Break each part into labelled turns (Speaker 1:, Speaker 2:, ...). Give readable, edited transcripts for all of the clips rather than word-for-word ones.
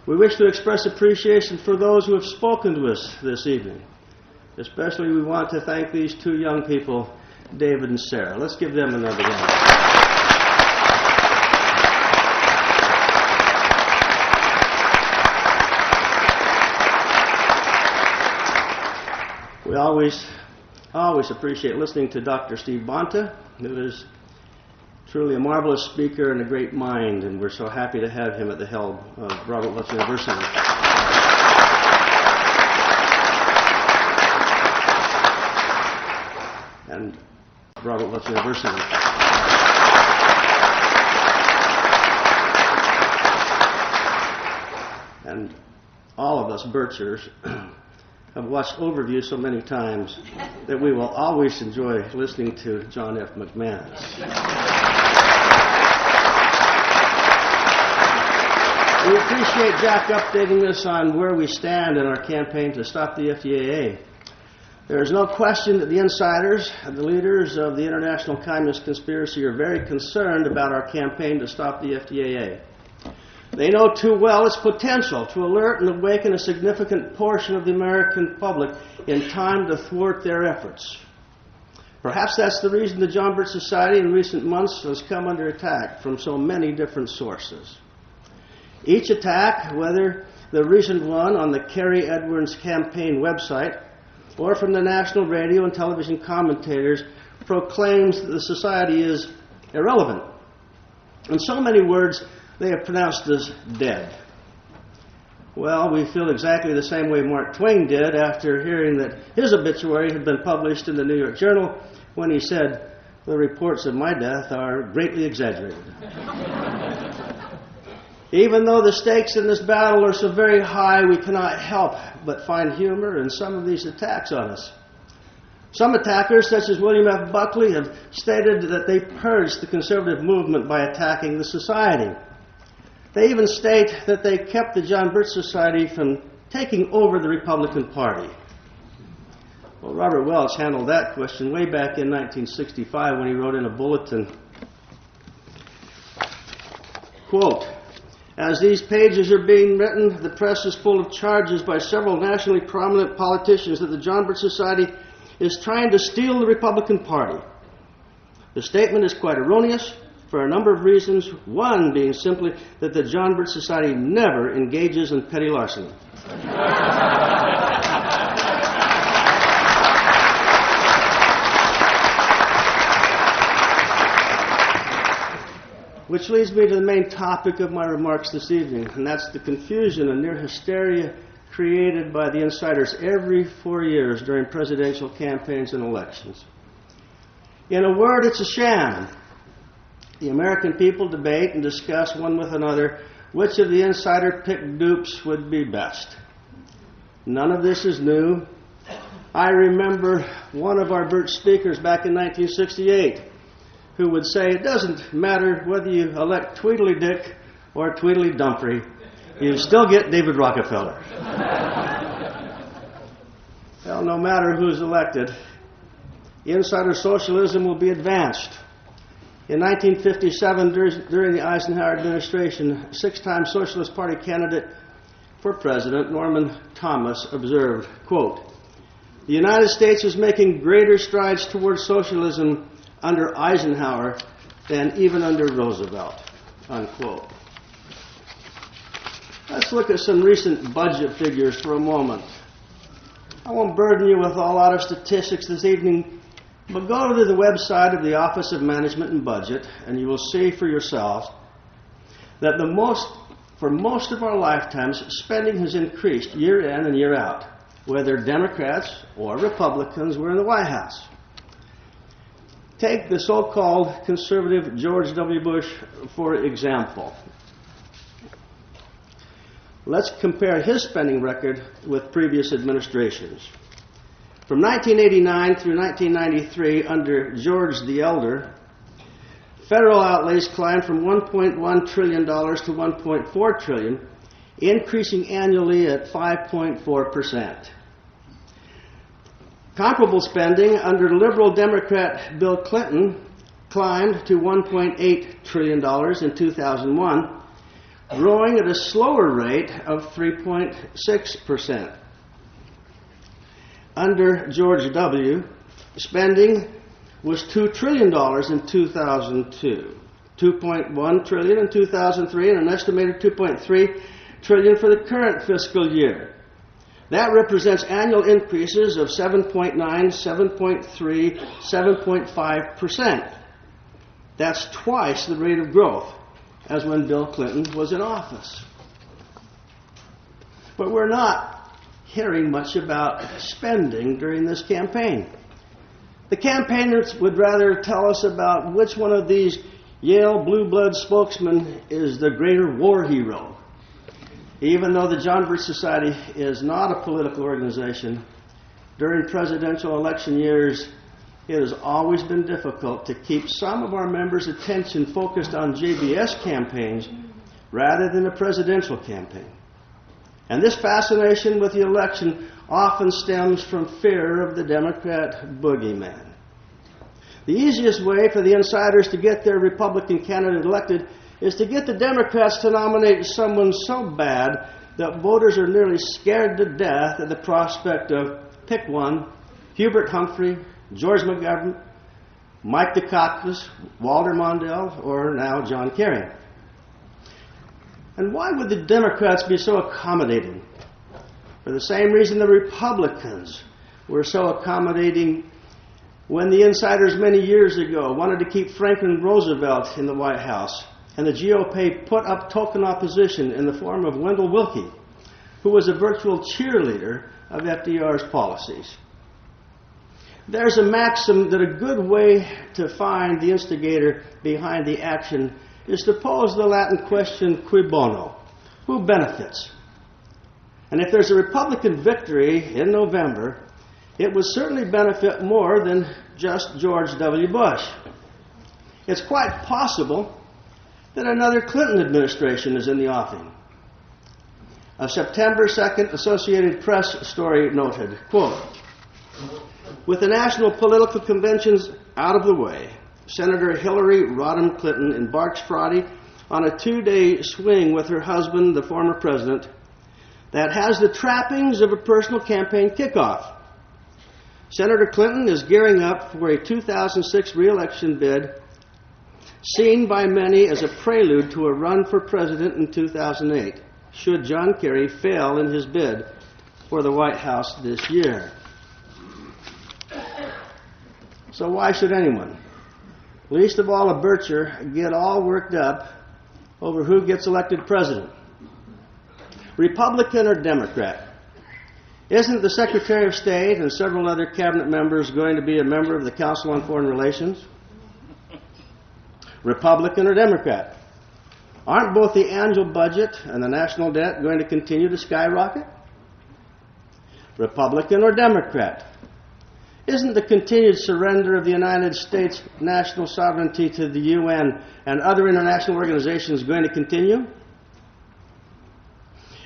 Speaker 1: We wish to express appreciation for those who have spoken to us this evening. Especially we want to thank these two young people, David and Sarah. Let's give them another hand. We always appreciate listening to Dr. Steve Bonta, who is truly a marvelous speaker and a great mind, and we're so happy to have him at the helm of Robert Welch University. And Robert Welch University. And all of us Birchers have watched Overview so many times that we will always enjoy listening to John F. McManus. We appreciate Jack updating us on where we stand in our campaign to stop the FDAA. There is no question that the insiders and the leaders of the international communist conspiracy are very concerned about our campaign to stop the FDAA. They know too well its potential to alert and awaken a significant portion of the American public in time to thwart their efforts. Perhaps that's the reason the John Birch Society in recent months has come under attack from so many different sources. Each attack, whether the recent one on the Kerry Edwards campaign website or from the national radio and television commentators, proclaims that the society is irrelevant. In so many words, they have pronounced us dead. Well, we feel exactly the same way Mark Twain did after hearing that his obituary had been published in the New York Journal when he said, "The reports of my death are greatly exaggerated." Even though the stakes in this battle are so very high, we cannot help but find humor in some of these attacks on us. Some attackers, such as William F. Buckley, have stated that they purged the conservative movement by attacking the society. They even state that they kept the John Birch Society from taking over the Republican Party. Well, Robert Welch handled that question way back in 1965 when he wrote in a bulletin, quote, "As these pages are being written, the press is full of charges by several nationally prominent politicians that the John Birch Society is trying to steal the Republican Party. The statement is quite erroneous for a number of reasons, one being simply that the John Birch Society never engages in petty larceny." Which leads me to the main topic of my remarks this evening, and that's the confusion and near hysteria created by the insiders every 4 years during presidential campaigns and elections. In a word, it's a sham. The American people debate and discuss one with another which of the insider-picked dupes would be best. None of this is new. I remember one of our Birch speakers back in 1968 who would say, "It doesn't matter whether you elect Tweedly Dick or Tweedly Dumphrey, you still get David Rockefeller." Well, no matter who's elected, insider socialism will be advanced. In 1957, during the Eisenhower administration, six-time Socialist Party candidate for president, Norman Thomas, observed, quote, "The United States is making greater strides towards socialism under Eisenhower than even under Roosevelt," unquote. Let's look at some recent budget figures for a moment. I won't burden you with a lot of statistics this evening, but go to the website of the Office of Management and Budget, and you will see for yourselves that for most of our lifetimes, spending has increased year in and year out, whether Democrats or Republicans were in the White House. Take the so-called conservative George W. Bush, for example. Let's compare his spending record with previous administrations. From 1989 through 1993, under George the Elder, federal outlays climbed from $1.1 trillion to $1.4 trillion, increasing annually at 5.4%. Comparable spending under liberal Democrat Bill Clinton climbed to $1.8 trillion in 2001, growing at a slower rate of 3.6%. Under George W., spending was $2 trillion in 2002, $2.1 trillion in 2003, and an estimated $2.3 trillion for the current fiscal year. That represents annual increases of 7.9, 7.3, 7.5%. That's twice the rate of growth as when Bill Clinton was in office. But we're not hearing much about spending during this campaign. The campaigners would rather tell us about which one of these Yale blue blood spokesmen is the greater war hero. Even though the John Birch Society is not a political organization, during presidential election years, it has always been difficult to keep some of our members' attention focused on JBS campaigns rather than a presidential campaign. And this fascination with the election often stems from fear of the Democrat boogeyman. The easiest way for the insiders to get their Republican candidate elected is to get the Democrats to nominate someone so bad that voters are nearly scared to death at the prospect of, pick one, Hubert Humphrey, George McGovern, Mike Dukakis, Walter Mondale, or now John Kerry. And why would the Democrats be so accommodating? For the same reason the Republicans were so accommodating when the insiders many years ago wanted to keep Franklin Roosevelt in the White House, and the GOP put up token opposition in the form of Wendell Willkie, who was a virtual cheerleader of FDR's policies. There's a maxim that a good way to find the instigator behind the action is to pose the Latin question, cui bono? Who benefits? And if there's a Republican victory in November, it would certainly benefit more than just George W. Bush. It's quite possible that another Clinton administration is in the offing. A September 2nd Associated Press story noted, quote, with the national political conventions out of the way, Senator Hillary Rodham Clinton embarks Friday on a 2-day swing with her husband, the former president, that has the trappings of a personal campaign kickoff. Senator Clinton is gearing up for a 2006 re-election bid seen by many as a prelude to a run for president in 2008, should John Kerry fail in his bid for the White House this year. So why should anyone, least of all a Bircher, get all worked up over who gets elected president? Republican or Democrat? Isn't the Secretary of State and several other cabinet members going to be a member of the Council on Foreign Relations? Republican or Democrat? Aren't both the annual budget and the national debt going to continue to skyrocket? Republican or Democrat? Isn't the continued surrender of the United States national sovereignty to the UN and other international organizations going to continue?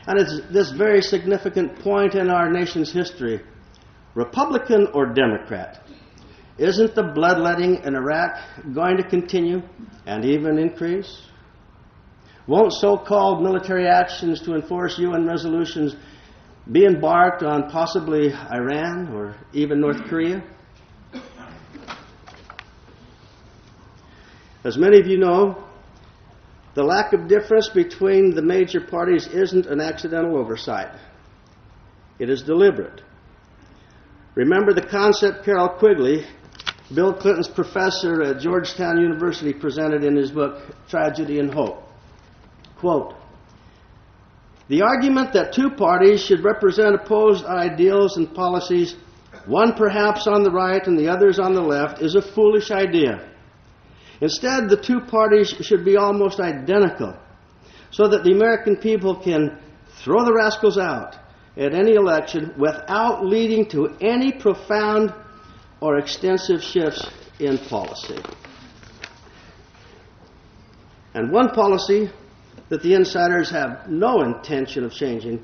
Speaker 1: And it's this very significant point in our nation's history. Republican or Democrat? Isn't the bloodletting in Iraq going to continue and even increase? Won't so-called military actions to enforce UN resolutions be embarked on possibly Iran or even North Korea? As many of you know, the lack of difference between the major parties isn't an accidental oversight. It is deliberate. Remember the concept Carroll Quigley, Bill Clinton's professor at Georgetown University, presented in his book, Tragedy and Hope. Quote, the argument that two parties should represent opposed ideals and policies, one perhaps on the right and the others on the left, is a foolish idea. Instead, the two parties should be almost identical, so that the American people can throw the rascals out at any election without leading to any profound or extensive shifts in policy. And one policy that the insiders have no intention of changing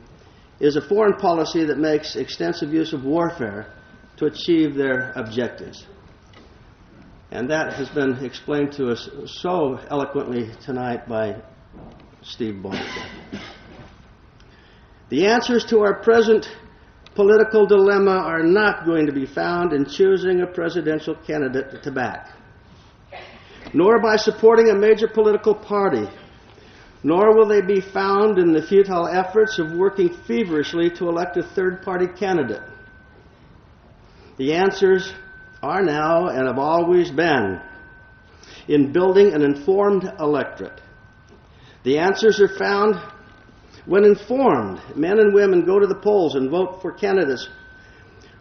Speaker 1: is a foreign policy that makes extensive use of warfare to achieve their objectives. And that has been explained to us so eloquently tonight by Steve Ballmer. The answers to our present political dilemma are not going to be found in choosing a presidential candidate to back, nor by supporting a major political party, nor will they be found in the futile efforts of working feverishly to elect a third-party candidate. The answers are now and have always been in building an informed electorate. The answers are found when informed men and women go to the polls and vote for candidates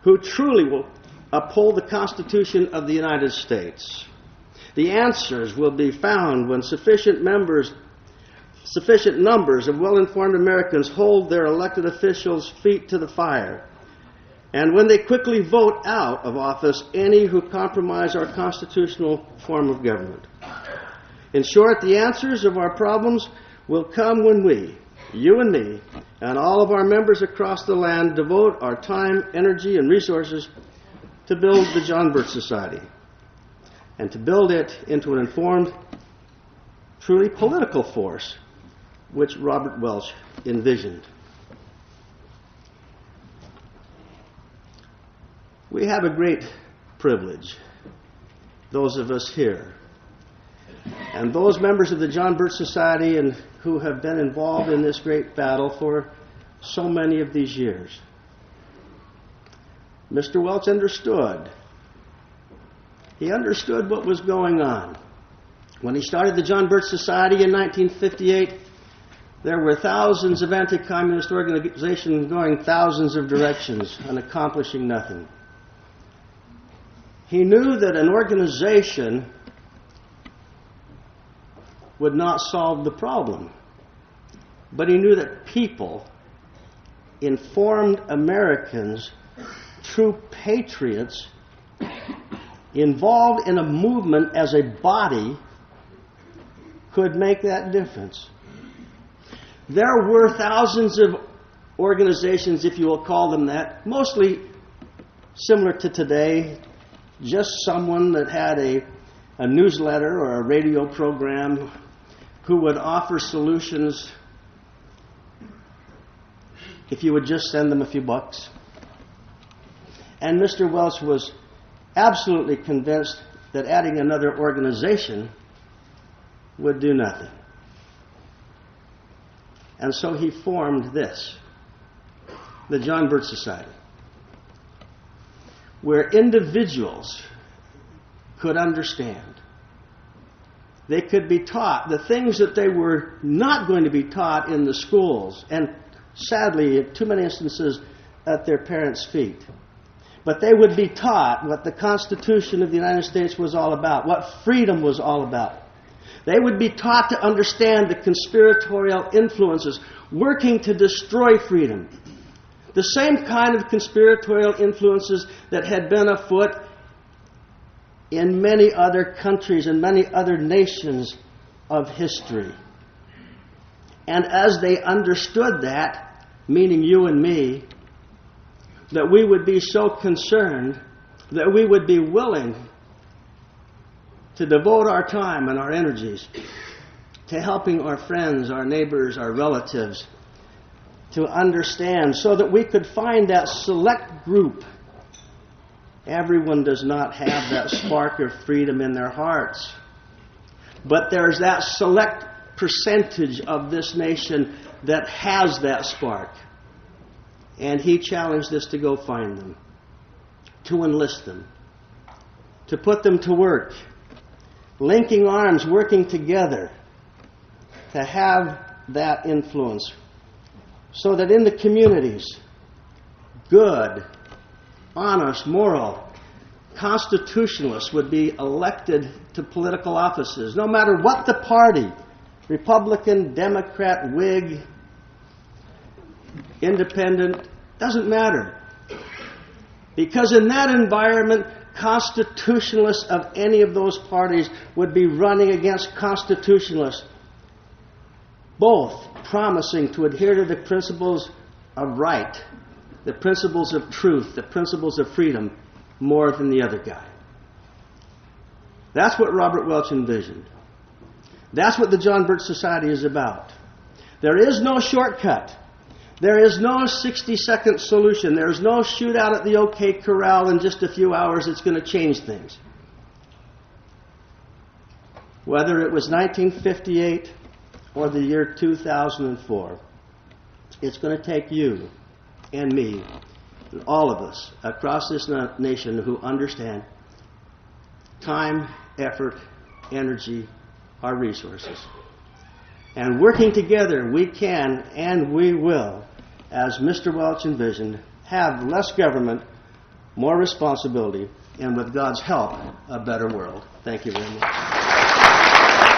Speaker 1: who truly will uphold the Constitution of the United States. The answers will be found when sufficient numbers of well-informed Americans hold their elected officials' feet to the fire, and when they quickly vote out of office any who compromise our constitutional form of government. In short, the answers of our problems will come when we, you and me, and all of our members across the land devote our time, energy, and resources to build the John Birch Society, and to build it into an informed, truly political force, which Robert Welch envisioned. We have a great privilege, those of us here, and those members of the John Birch Society and who have been involved in this great battle for so many of these years. Mr. Welch understood. He understood what was going on. When he started the John Birch Society in 1958, there were thousands of anti-communist organizations going thousands of directions and accomplishing nothing. He knew that an organization would not solve the problem, but he knew that people, informed Americans, true patriots, involved in a movement as a body, could make that difference. There were thousands of organizations, if you will call them that, mostly similar to today, just someone that had a newsletter or a radio program who would offer solutions if you would just send them a few bucks. And Mr. Welch was absolutely convinced that adding another organization would do nothing. And so he formed this, the John Birch Society, where individuals could understand. They could be taught the things that they were not going to be taught in the schools, and sadly, in too many instances, at their parents' feet. But they would be taught what the Constitution of the United States was all about, what freedom was all about. They would be taught to understand the conspiratorial influences working to destroy freedom. The same kind of conspiratorial influences that had been afoot in many other countries and many other nations of history. And as they understood that, meaning you and me, that we would be so concerned that we would be willing to devote our time and our energies to helping our friends, our neighbors, our relatives to understand, so that we could find that select group. Everyone does not have that spark of freedom in their hearts. But there's that select percentage of this nation that has that spark. And he challenged us to go find them, to enlist them, to put them to work, linking arms, working together, to have that influence, so that in the communities, good, honest, moral, constitutionalists would be elected to political offices, no matter what the party, Republican, Democrat, Whig, Independent, doesn't matter. Because in that environment, constitutionalists of any of those parties would be running against constitutionalists, both promising to adhere to the principles of right, the principles of truth, the principles of freedom, more than the other guy. That's what Robert Welch envisioned. That's what the John Birch Society is about. There is no shortcut. There is no 60-second solution. There is no shootout at the OK Corral in just a few hours that's going to change things. Whether it was 1958 or the year 2004, it's going to take you and me and all of us across this nation who understand time, effort, energy, our resources. And working together, we can and we will, as Mr. Welch envisioned, have less government, more responsibility, and with God's help, a better world. Thank you very much.